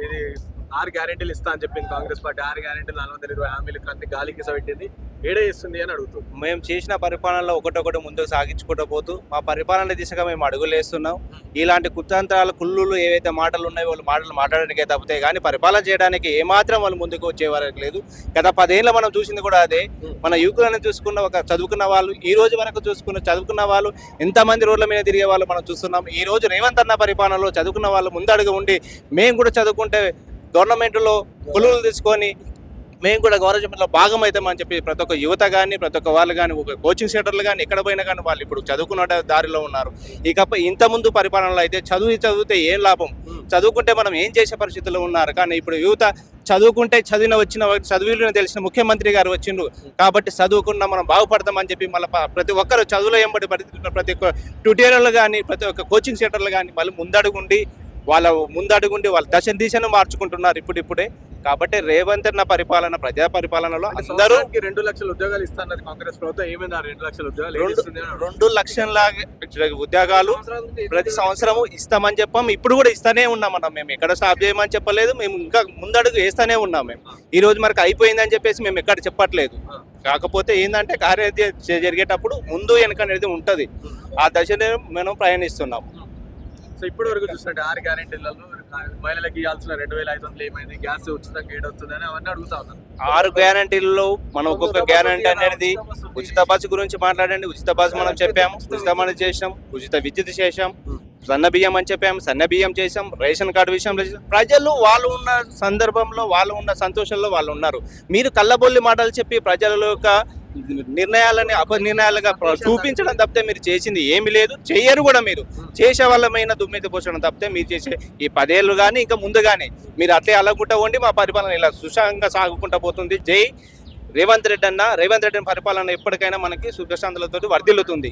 ఇది 6 గ్యారెంటీలు ఇస్తా అని చెప్పింది కాంగ్రెస్ పార్టీ. 6 గ్యారెంటీలు 420 హామీలు అన్ని గాలికి పెట్టింది. ఏడే ఇస్తుంది అని అడుగుతుంది. మేము చేసిన పరిపాలనలో ఒకటొకటి ముందుకు సాగించుకుంటూ పోతూ మా పరిపాలన దిశగా మేము అడుగులేస్తున్నాం. ఇలాంటి కుతంత్రాలు కుళ్ళులు ఏవైతే మాటలు ఉన్నాయో వాళ్ళు మాటలు మాట్లాడడానికే తప్పుతాయి కానీ పరిపాలన చేయడానికి ఏమాత్రం వాళ్ళు ముందుకు వచ్చేవారికి లేదు. గత 10 ఏళ్ళ మనం చూసింది కూడా అదే. మన యువకులను చూసుకున్న ఒక చదువుకున్న వాళ్ళు ఈ రోజు వరకు చదువుకున్న వాళ్ళు ఎంతమంది రోడ్ల మీద తిరిగే వాళ్ళు మనం చూస్తున్నాం. ఈ రోజు రేవంత్ అన్న పరిపాలనలో చదువుకున్న వాళ్ళు ముందడుగు ఉండి మేము కూడా చదువుకుంటే గవర్నమెంట్లో కొలువులు తీసుకొని మేము కూడా గవర్నమెంట్లో భాగం అవుతామని చెప్పి ప్రతి ఒక్క యువత కానీ ప్రతి ఒక్క వాళ్ళు కానీ ఒక కోచింగ్ సెంటర్లు కానీ ఎక్కడ పోయినా కానీ వాళ్ళు ఇప్పుడు చదువుకున్న దారిలో ఉన్నారు. ఇకపై ఇంతకుముందు పరిపాలనలో అయితే చదివితే ఏం లాభం, చదువుకుంటే మనం ఏం చేసే పరిస్థితుల్లో ఉన్నారు. కానీ ఇప్పుడు యువత చదువుకుంటే చదువులను తెలిసిన ముఖ్యమంత్రి గారు వచ్చిండ్రు కాబట్టి చదువుకున్న మనం బాగుపడతామని చెప్పి మళ్ళీ ప్రతి ఒక్కరు చదువులో ఎంబడి ప్రతి ఒక్క ట్యూటోరియల్ కానీ ప్రతి ఒక్క కోచింగ్ సెంటర్లు కానీ మళ్ళీ ముందడుగుండి వాళ్ళ దిశను మార్చుకుంటున్నారు ఇప్పుడిప్పుడే. కాబట్టి రేవంత్ అన్న పరిపాలన ప్రజా పరిపాలనలో అందరూ 2 లక్షల ఉద్యోగాలు ఇస్తున్నది కాంగ్రెస్ ప్రభుత్వం. ఏమైంది 2 లక్షల ఉద్యోగాలు? 2 లక్షల ఉద్యోగాలు ప్రతి సంవత్సరము ఇస్తామని చెప్పాం. ఇప్పుడు కూడా ఇస్తానే ఉన్నాం అన్నాం. మేము ఎక్కడ స్టాప్ చేయమని చెప్పలేదు. మేము ఇంకా ముందడుగు వేస్తానే ఉన్నాం. మేము ఈ రోజు మనకు అయిపోయిందని చెప్పేసి మేము ఎక్కడ చెప్పట్లేదు. కాకపోతే ఏంటంటే కార్యం జరిగేటప్పుడు ముందు వెనక అనేది ఉంటుంది. ఆ దశనే మనం ప్రయాణిస్తున్నాం. సో ఇప్పటి వరకు చూస్తుంటే 6 గ్యారెంటీలలో మహిళలకు ఇవ్వాల్సిన 2500 ఏమైంది, గ్యాస్ ఉచితంగా ఏడొస్తుంది అని అవన్నీ అడుగుతా ఉన్నారు. 6 గ్యారెంటీలలో మనం ఒక్కొక్క గ్యారెంటీ అనేది ఉచిత బస్సు గురించి మాట్లాడండి. ఉచిత బస్సు మనం చెప్పాము, ఉచిత మనం చేసాం, ఉచిత విద్యుత్ చేసాం, సన్న బియ్యం అని చెప్పాము, సన్న బియ్యం చేసాం, రేషన్ కార్డు విషయంలో ప్రజలు వాళ్ళు ఉన్న సందర్భంలో వాళ్ళు ఉన్న సంతోషంలో వాళ్ళు ఉన్నారు. మీరు కళ్ళబొల్లి మాటలు చెప్పి ప్రజల యొక్క నిర్ణయాలని అపనిర్ణయాలుగా చూపించడం తప్పితే మీరు చేసింది ఏమి లేదు, చెయ్యరు కూడా. మీరు చేసే వాళ్ళమైన దుమ్మెత్తి పోసడం తప్పితే మీరు చేసే ఈ 10 ఏళ్ళు కానీ ఇంకా ముందు కానీ మీరు అట్లే అలగుంటా ఉండి మా పరిపాలన ఇలా సుషంగా సాగుకుంటా పోతుంది. జై రేవంత్ రెడ్డి అన్న. రేవంత్ రెడ్డి పరిపాలన ఎప్పటికైనా మనకి సుఖశాంతులతో వర్ధిల్లుతుంది.